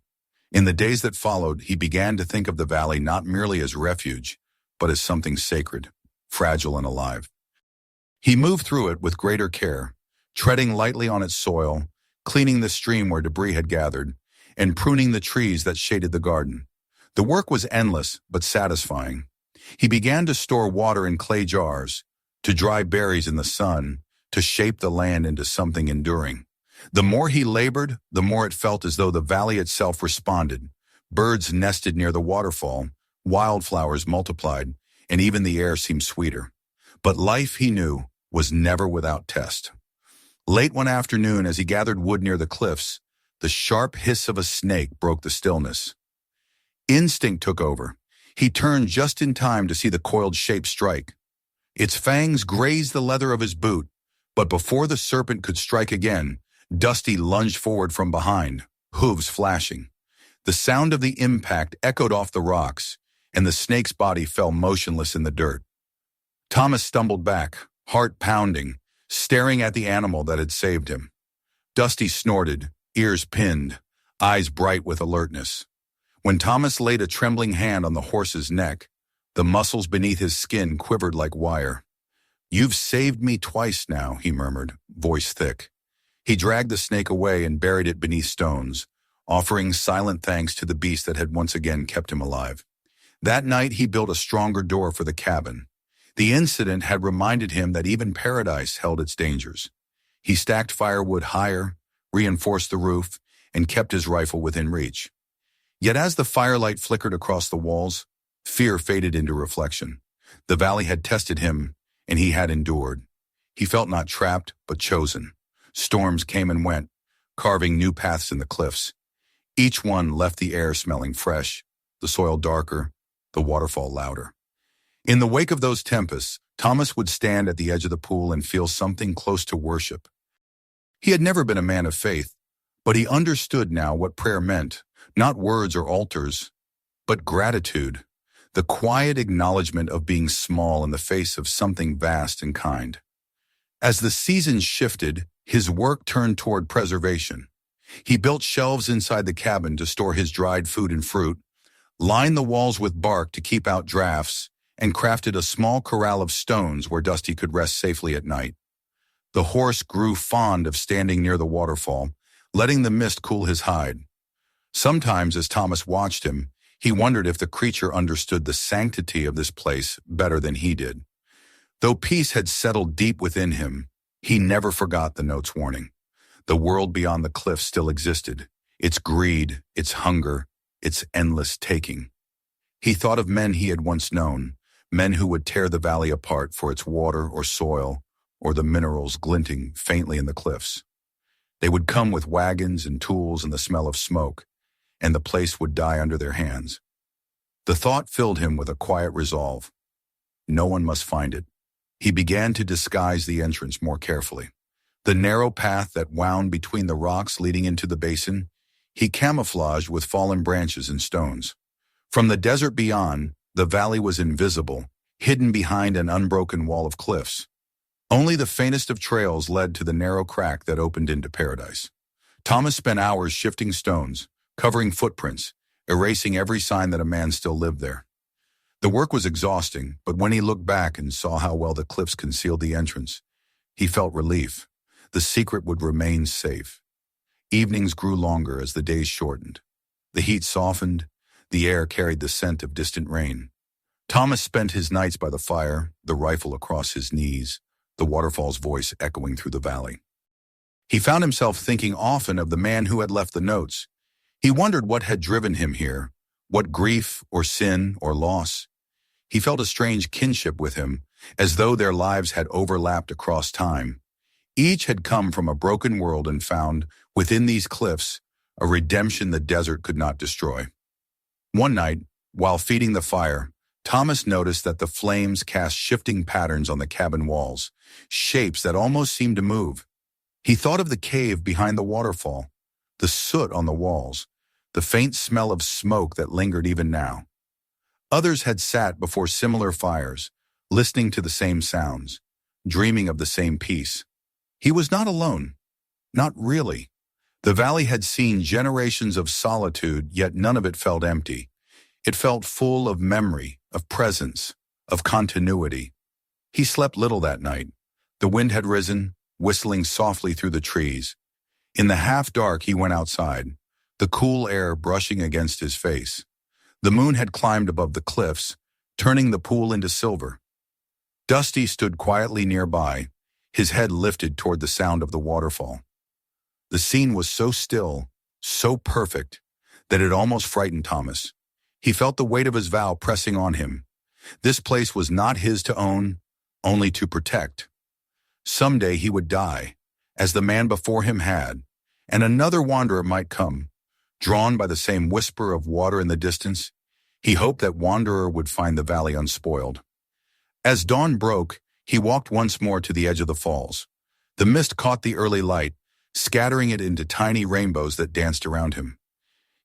Speaker 1: In the days that followed, he began to think of the valley not merely as refuge, but as something sacred, fragile and alive. He moved through it with greater care, treading lightly on its soil, cleaning the stream where debris had gathered, and pruning the trees that shaded the garden. The work was endless but satisfying. He began to store water in clay jars, to dry berries in the sun, to shape the land into something enduring. The more he labored, the more it felt as though the valley itself responded. Birds nested near the waterfall, wildflowers multiplied, and even the air seemed sweeter. But life, he knew, was never without test. Late one afternoon, as he gathered wood near the cliffs, the sharp hiss of a snake broke the stillness. Instinct took over. He turned just in time to see the coiled shape strike. Its fangs grazed the leather of his boot, but before the serpent could strike again, Dusty lunged forward from behind, hooves flashing. The sound of the impact echoed off the rocks, and the snake's body fell motionless in the dirt. Thomas stumbled back, heart pounding, staring at the animal that had saved him. Dusty snorted, ears pinned, eyes bright with alertness. When Thomas laid a trembling hand on the horse's neck, the muscles beneath his skin quivered like wire. "You've saved me twice now," he murmured, voice thick. He dragged the snake away and buried it beneath stones, offering silent thanks to the beast that had once again kept him alive. That night he built a stronger door for the cabin. The incident had reminded him that even paradise held its dangers. He stacked firewood higher, reinforced the roof, and kept his rifle within reach. Yet as the firelight flickered across the walls, fear faded into reflection. The valley had tested him, and he had endured. He felt not trapped, but chosen. Storms came and went, carving new paths in the cliffs. Each one left the air smelling fresh, the soil darker, the waterfall louder. In the wake of those tempests, Thomas would stand at the edge of the pool and feel something close to worship. He had never been a man of faith, but he understood now what prayer meant, not words or altars, but gratitude, the quiet acknowledgement of being small in the face of something vast and kind. As the seasons shifted, his work turned toward preservation. He built shelves inside the cabin to store his dried food and fruit, lined the walls with bark to keep out drafts, and crafted a small corral of stones where Dusty could rest safely at night. The horse grew fond of standing near the waterfall, letting the mist cool his hide. Sometimes, as Thomas watched him, he wondered if the creature understood the sanctity of this place better than he did. Though peace had settled deep within him, he never forgot the note's warning. The world beyond the cliff still existed, its greed, its hunger, its endless taking. He thought of men he had once known, men who would tear the valley apart for its water or soil, or the minerals glinting faintly in the cliffs. They would come with wagons and tools and the smell of smoke, and the place would die under their hands. The thought filled him with a quiet resolve. No one must find it. He began to disguise the entrance more carefully. The narrow path that wound between the rocks leading into the basin, he camouflaged with fallen branches and stones. From the desert beyond, the valley was invisible, hidden behind an unbroken wall of cliffs. Only the faintest of trails led to the narrow crack that opened into paradise. Thomas spent hours shifting stones, covering footprints, erasing every sign that a man still lived there. The work was exhausting, but when he looked back and saw how well the cliffs concealed the entrance, he felt relief. The secret would remain safe. Evenings grew longer as the days shortened. The heat softened, the air carried the scent of distant rain. Thomas spent his nights by the fire, the rifle across his knees, the waterfall's voice echoing through the valley. He found himself thinking often of the man who had left the notes. He wondered what had driven him here, what grief or sin or loss. He felt a strange kinship with him, as though their lives had overlapped across time. Each had come from a broken world and found, within these cliffs, a redemption the desert could not destroy. One night, while feeding the fire, Thomas noticed that the flames cast shifting patterns on the cabin walls, shapes that almost seemed to move. He thought of the cave behind the waterfall, the soot on the walls, the faint smell of smoke that lingered even now. Others had sat before similar fires, listening to the same sounds, dreaming of the same peace. He was not alone. Not really. The valley had seen generations of solitude, yet none of it felt empty. It felt full of memory, of presence, of continuity. He slept little that night. The wind had risen, whistling softly through the trees. In the half-dark he went outside, the cool air brushing against his face. The moon had climbed above the cliffs, turning the pool into silver. Dusty stood quietly nearby, his head lifted toward the sound of the waterfall. The scene was so still, so perfect, that it almost frightened Thomas. He felt the weight of his vow pressing on him. This place was not his to own, only to protect. Someday he would die, as the man before him had, and another wanderer might come. Drawn by the same whisper of water in the distance, he hoped that wanderer would find the valley unspoiled. As dawn broke, he walked once more to the edge of the falls. The mist caught the early light, scattering it into tiny rainbows that danced around him.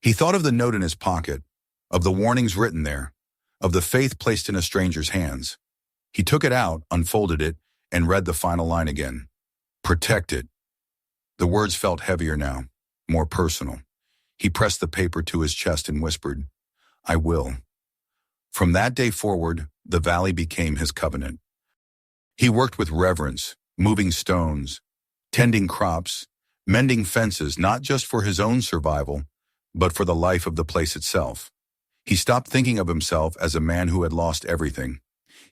Speaker 1: He thought of the note in his pocket, of the warnings written there, of the faith placed in a stranger's hands. He took it out, unfolded it, and read the final line again. Protect it. The words felt heavier now, more personal. He pressed the paper to his chest and whispered, "I will." From that day forward, the valley became his covenant. He worked with reverence, moving stones, tending crops, mending fences not just for his own survival, but for the life of the place itself. He stopped thinking of himself as a man who had lost everything.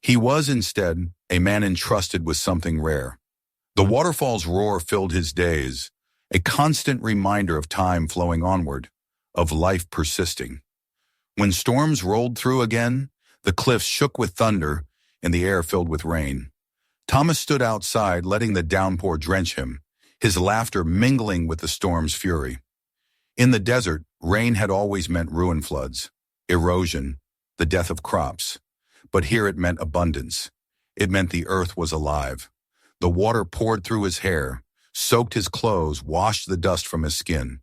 Speaker 1: He was instead a man entrusted with something rare. The waterfall's roar filled his days, a constant reminder of time flowing onward, of life persisting. When storms rolled through again, the cliffs shook with thunder and the air filled with rain. Thomas stood outside, letting the downpour drench him, his laughter mingling with the storm's fury. In the desert, rain had always meant ruin, floods, erosion, the death of crops. But here it meant abundance. It meant the earth was alive. The water poured through his hair, soaked his clothes, washed the dust from his skin.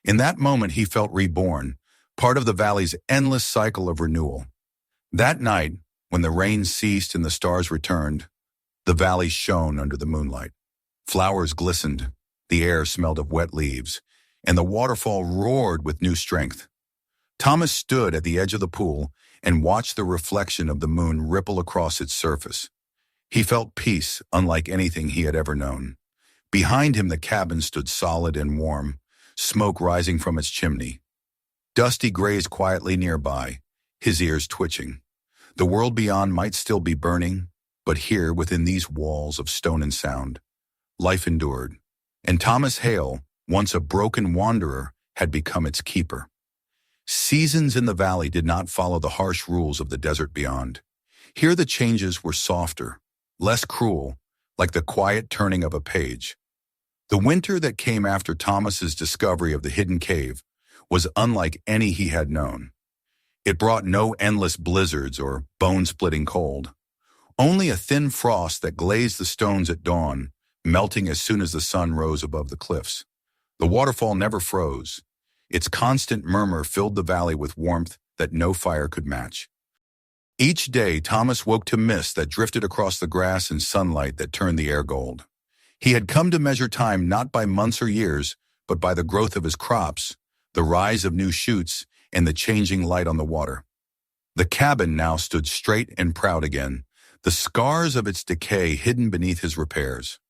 Speaker 1: In that moment, he felt reborn, part of the valley's endless cycle of renewal. That night, when the rain ceased and the stars returned, the valley shone under the moonlight. Flowers glistened, the air smelled of wet leaves, and the waterfall roared with new strength. Thomas stood at the edge of the pool and watched the reflection of the moon ripple across its surface. He felt peace unlike anything he had ever known. Behind him, the cabin stood solid and warm, smoke rising from its chimney. Dusty grazed quietly nearby, his ears twitching. The world beyond might still be burning, but here, within these walls of stone and sound, life endured. And Thomas Hale, once a broken wanderer, had become its keeper. Seasons in the valley did not follow the harsh rules of the desert beyond. Here the changes were softer, less cruel, like the quiet turning of a page. The winter that came after Thomas's discovery of the hidden cave was unlike any he had known. It brought no endless blizzards or bone-splitting cold, only a thin frost that glazed the stones at dawn, melting as soon as the sun rose above the cliffs. The waterfall never froze. Its constant murmur filled the valley with warmth that no fire could match. Each day, Thomas woke to mist that drifted across the grass and sunlight that turned the air gold. He had come to measure time not by months or years, but by the growth of his crops, the rise of new shoots, and the changing light on the water. The cabin now stood straight and proud again, the scars of its decay hidden beneath his repairs.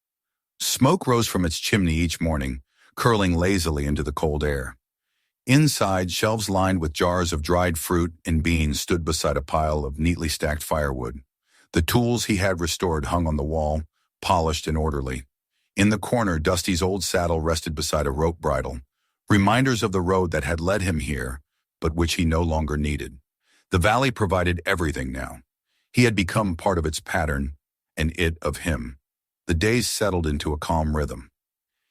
Speaker 1: Smoke rose from its chimney each morning, curling lazily into the cold air. Inside, shelves lined with jars of dried fruit and beans stood beside a pile of neatly stacked firewood. The tools he had restored hung on the wall, polished and orderly. In the corner, Dusty's old saddle rested beside a rope bridle, reminders of the road that had led him here, but which he no longer needed. The valley provided everything now. He had become part of its pattern, and it of him. The days settled into a calm rhythm.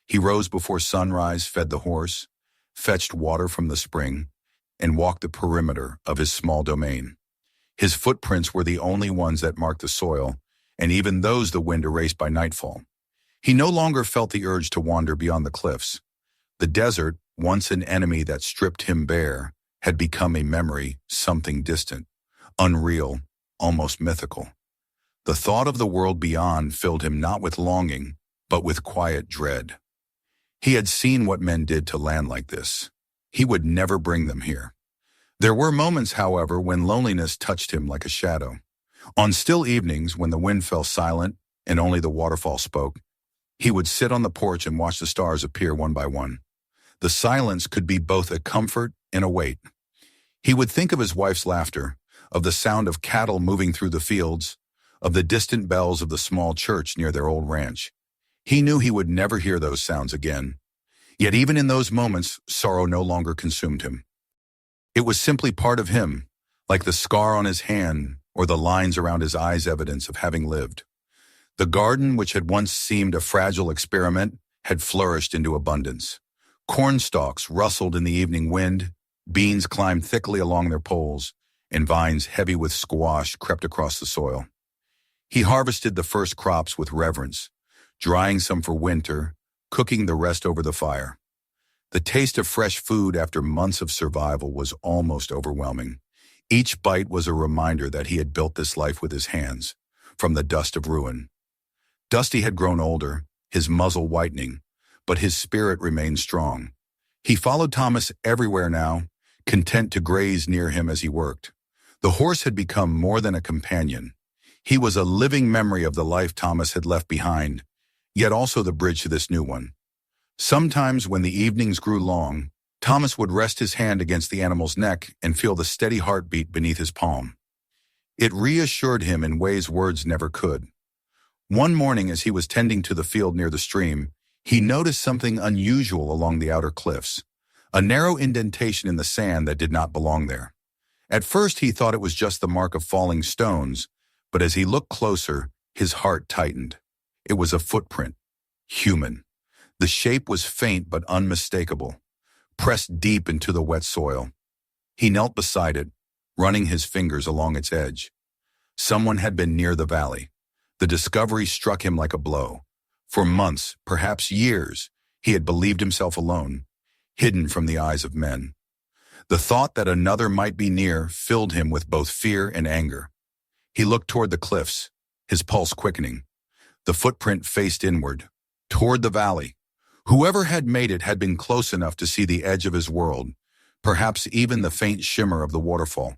Speaker 1: He rose before sunrise, fed the horse, fetched water from the spring, and walked the perimeter of his small domain. His footprints were the only ones that marked the soil, and even those the wind erased by nightfall. He no longer felt the urge to wander beyond the cliffs. The desert, once an enemy that stripped him bare, had become a memory, something distant, unreal, almost mythical. The thought of the world beyond filled him not with longing, but with quiet dread. He had seen what men did to land like this. He would never bring them here. There were moments, however, when loneliness touched him like a shadow. On still evenings, when the wind fell silent and only the waterfall spoke, he would sit on the porch and watch the stars appear one by one. The silence could be both a comfort and a weight. He would think of his wife's laughter, of the sound of cattle moving through the fields, of the distant bells of the small church near their old ranch. He knew he would never hear those sounds again. Yet even in those moments, sorrow no longer consumed him. It was simply part of him, like the scar on his hand or the lines around his eyes, evidence of having lived. The garden, which had once seemed a fragile experiment, had flourished into abundance. Corn stalks rustled in the evening wind, beans climbed thickly along their poles, and vines heavy with squash crept across the soil. He harvested the first crops with reverence, drying some for winter, cooking the rest over the fire. The taste of fresh food after months of survival was almost overwhelming. Each bite was a reminder that he had built this life with his hands, from the dust of ruin. Dusty had grown older, his muzzle whitening, but his spirit remained strong. He followed Thomas everywhere now, content to graze near him as he worked. The horse had become more than a companion. He was a living memory of the life Thomas had left behind, yet also the bridge to this new one. Sometimes when the evenings grew long, Thomas would rest his hand against the animal's neck and feel the steady heartbeat beneath his palm. It reassured him in ways words never could. One morning as he was tending to the field near the stream, he noticed something unusual along the outer cliffs, a narrow indentation in the sand that did not belong there. At first he thought it was just the mark of falling stones, but as he looked closer, his heart tightened. It was a footprint, human. The shape was faint but unmistakable, pressed deep into the wet soil. He knelt beside it, running his fingers along its edge. Someone had been near the valley. The discovery struck him like a blow. For months, perhaps years, he had believed himself alone, hidden from the eyes of men. The thought that another might be near filled him with both fear and anger. He looked toward the cliffs, his pulse quickening. The footprint faced inward, toward the valley. Whoever had made it had been close enough to see the edge of his world, perhaps even the faint shimmer of the waterfall.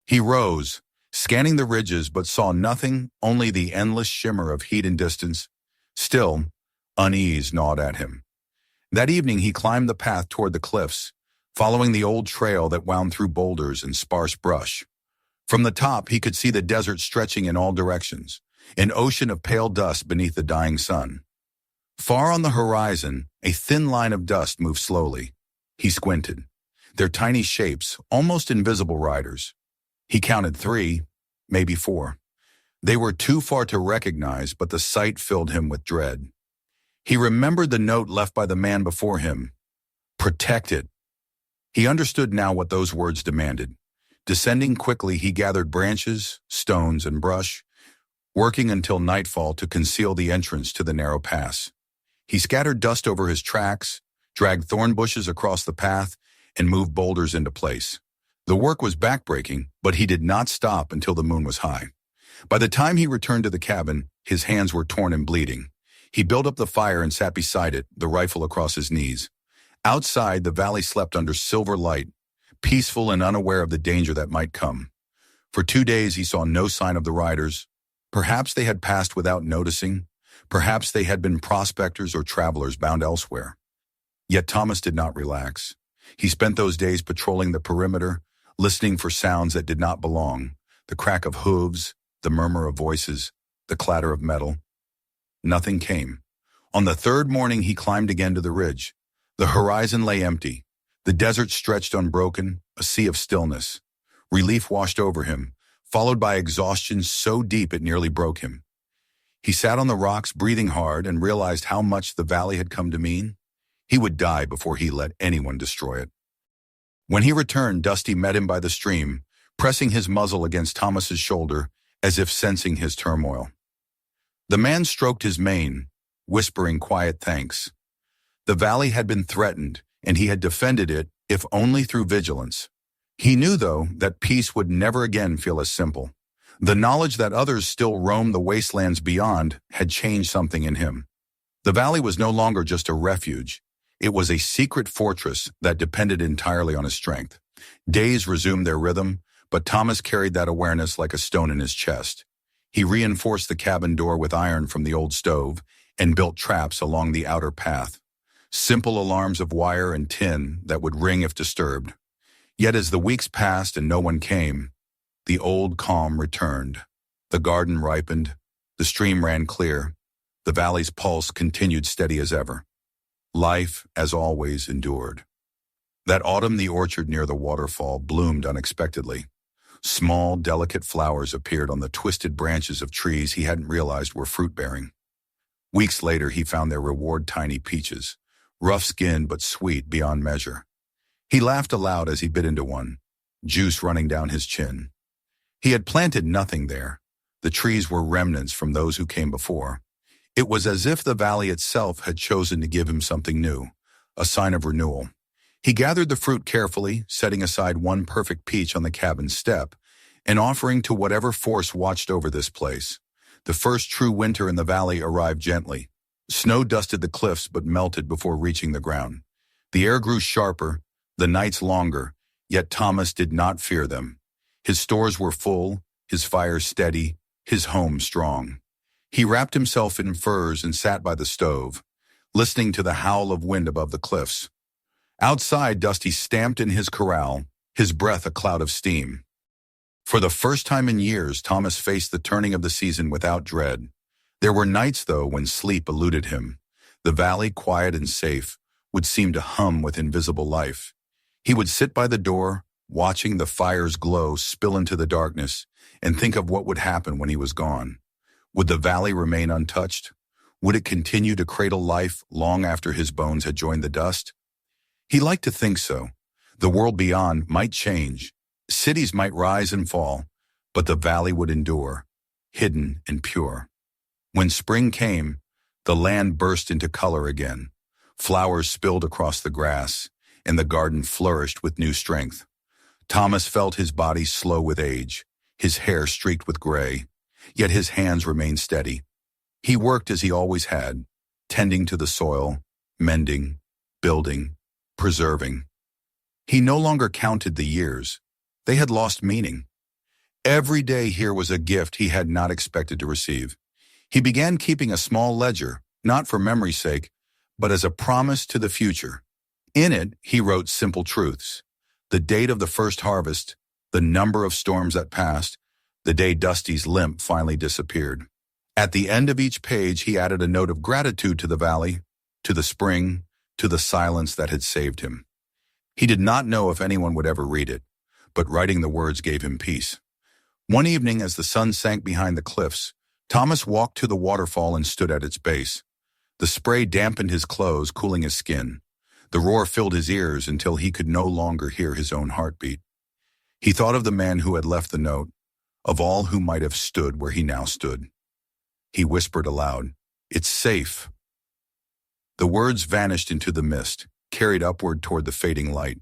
Speaker 1: He rose, scanning the ridges, but saw nothing, only the endless shimmer of heat and distance. Still, unease gnawed at him. That evening he climbed the path toward the cliffs, following the old trail that wound through boulders and sparse brush. From the top he could see the desert stretching in all directions, an ocean of pale dust beneath the dying sun. Far on the horizon, a thin line of dust moved slowly. He squinted. Their tiny shapes, almost invisible riders. He counted 3, maybe 4. They were too far to recognize, but the sight filled him with dread. He remembered the note left by the man before him. Protected. He understood now what those words demanded. Descending quickly, he gathered branches, stones, and brush, working until nightfall to conceal the entrance to the narrow pass. He scattered dust over his tracks, dragged thorn bushes across the path, and moved boulders into place. The work was backbreaking, but he did not stop until the moon was high. By the time he returned to the cabin, his hands were torn and bleeding. He built up the fire and sat beside it, the rifle across his knees. Outside, the valley slept under silver light, peaceful and unaware of the danger that might come. For 2 days he saw no sign of the riders. Perhaps they had passed without noticing. Perhaps they had been prospectors or travelers bound elsewhere. Yet Thomas did not relax. He spent those days patrolling the perimeter, listening for sounds that did not belong, the crack of hooves, the murmur of voices, the clatter of metal. Nothing came. On the 3rd morning he climbed again to the ridge. The horizon lay empty. The desert stretched unbroken, a sea of stillness. Relief washed over him, followed by exhaustion so deep it nearly broke him. He sat on the rocks, breathing hard, and realized how much the valley had come to mean. He would die before he let anyone destroy it. When he returned, Dusty met him by the stream, pressing his muzzle against Thomas's shoulder, as if sensing his turmoil. The man stroked his mane, whispering quiet thanks. The valley had been threatened, and he had defended it, if only through vigilance. He knew, though, that peace would never again feel as simple. The knowledge that others still roamed the wastelands beyond had changed something in him. The valley was no longer just a refuge. It was a secret fortress that depended entirely on his strength. Days resumed their rhythm, but Thomas carried that awareness like a stone in his chest. He reinforced the cabin door with iron from the old stove and built traps along the outer path. Simple alarms of wire and tin that would ring if disturbed. Yet as the weeks passed and no one came, the old calm returned. The garden ripened, the stream ran clear, the valley's pulse continued steady as ever. Life, as always, endured. That autumn, the orchard near the waterfall bloomed unexpectedly. Small, delicate flowers appeared on the twisted branches of trees he hadn't realized were fruit-bearing. Weeks later, he found their reward tiny peaches, rough-skinned but sweet beyond measure. He laughed aloud as he bit into one, juice running down his chin. He had planted nothing there. The trees were remnants from those who came before. It was as if the valley itself had chosen to give him something new, a sign of renewal. He gathered the fruit carefully, setting aside one perfect peach on the cabin step, and offering to whatever force watched over this place. The first true winter in the valley arrived gently. Snow dusted the cliffs but melted before reaching the ground. The air grew sharper, the nights longer, yet Thomas did not fear them. His stores were full, his fire steady, his home strong. He wrapped himself in furs and sat by the stove, listening to the howl of wind above the cliffs. Outside, Dusty stamped in his corral, his breath a cloud of steam. For the first time in years, Thomas faced the turning of the season without dread. There were nights, though, when sleep eluded him. The valley, quiet and safe, would seem to hum with invisible life. He would sit by the door, watching the fire's glow spill into the darkness, and think of what would happen when he was gone. Would the valley remain untouched? Would it continue to cradle life long after his bones had joined the dust? He liked to think so. The world beyond might change. Cities might rise and fall, but the valley would endure, hidden and pure. When spring came, the land burst into color again. Flowers spilled across the grass, and the garden flourished with new strength. Thomas felt his body slow with age, his hair streaked with gray, yet his hands remained steady. He worked as he always had, tending to the soil, mending, building, preserving. He no longer counted the years. They had lost meaning. Every day here was a gift he had not expected to receive. He began keeping a small ledger, not for memory's sake, but as a promise to the future. In it, he wrote simple truths: the date of the first harvest, the number of storms that passed, the day Dusty's limp finally disappeared. At the end of each page, he added a note of gratitude to the valley, to the spring, to the silence that had saved him. He did not know if anyone would ever read it, but writing the words gave him peace. One evening, as the sun sank behind the cliffs, Thomas walked to the waterfall and stood at its base. The spray dampened his clothes, cooling his skin. The roar filled his ears until he could no longer hear his own heartbeat. He thought of the man who had left the note, of all who might have stood where he now stood. He whispered aloud, "It's safe." The words vanished into the mist, carried upward toward the fading light.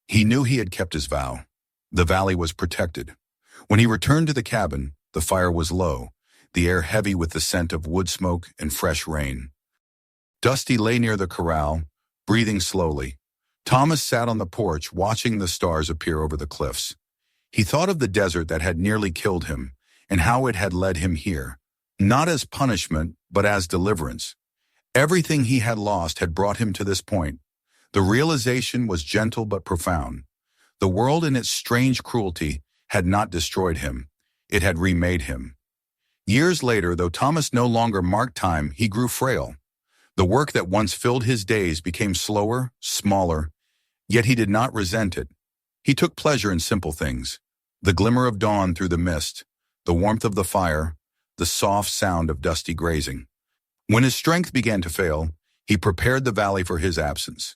Speaker 1: He knew he had kept his vow. The valley was protected. When he returned to the cabin, the fire was low, the air heavy with the scent of wood smoke and fresh rain. Dusty lay near the corral, breathing slowly. Thomas sat on the porch, watching the stars appear over the cliffs. He thought of the desert that had nearly killed him, and how it had led him here, not as punishment, but as deliverance. Everything he had lost had brought him to this point. The realization was gentle but profound. The world in its strange cruelty had not destroyed him. It had remade him. Years later, though Thomas no longer marked time, he grew frail. The work that once filled his days became slower, smaller, yet he did not resent it. He took pleasure in simple things: the glimmer of dawn through the mist, the warmth of the fire, the soft sound of Dusty grazing. When his strength began to fail, he prepared the valley for his absence.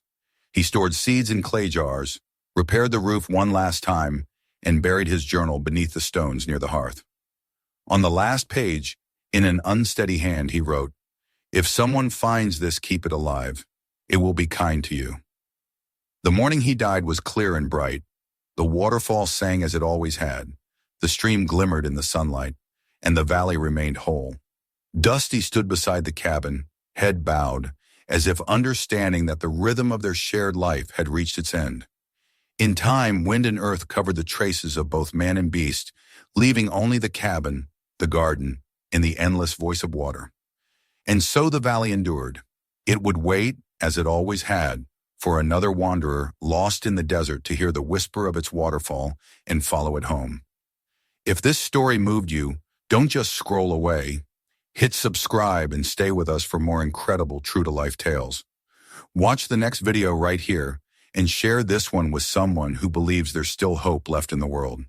Speaker 1: He stored seeds in clay jars, repaired the roof one last time, and buried his journal beneath the stones near the hearth. On the last page, in an unsteady hand, he wrote, "If someone finds this, keep it alive. It will be kind to you." The morning he died was clear and bright. The waterfall sang as it always had. The stream glimmered in the sunlight, and the valley remained whole. Dusty stood beside the cabin, head bowed, as if understanding that the rhythm of their shared life had reached its end. In time, wind and earth covered the traces of both man and beast, leaving only the cabin, the garden, and the endless voice of water. And so the valley endured. It would wait, as it always had, for another wanderer lost in the desert to hear the whisper of its waterfall and follow it home. If this story moved you, don't just scroll away. Hit subscribe and stay with us for more incredible true-to-life tales. Watch the next video right here and share this one with someone who believes there's still hope left in the world.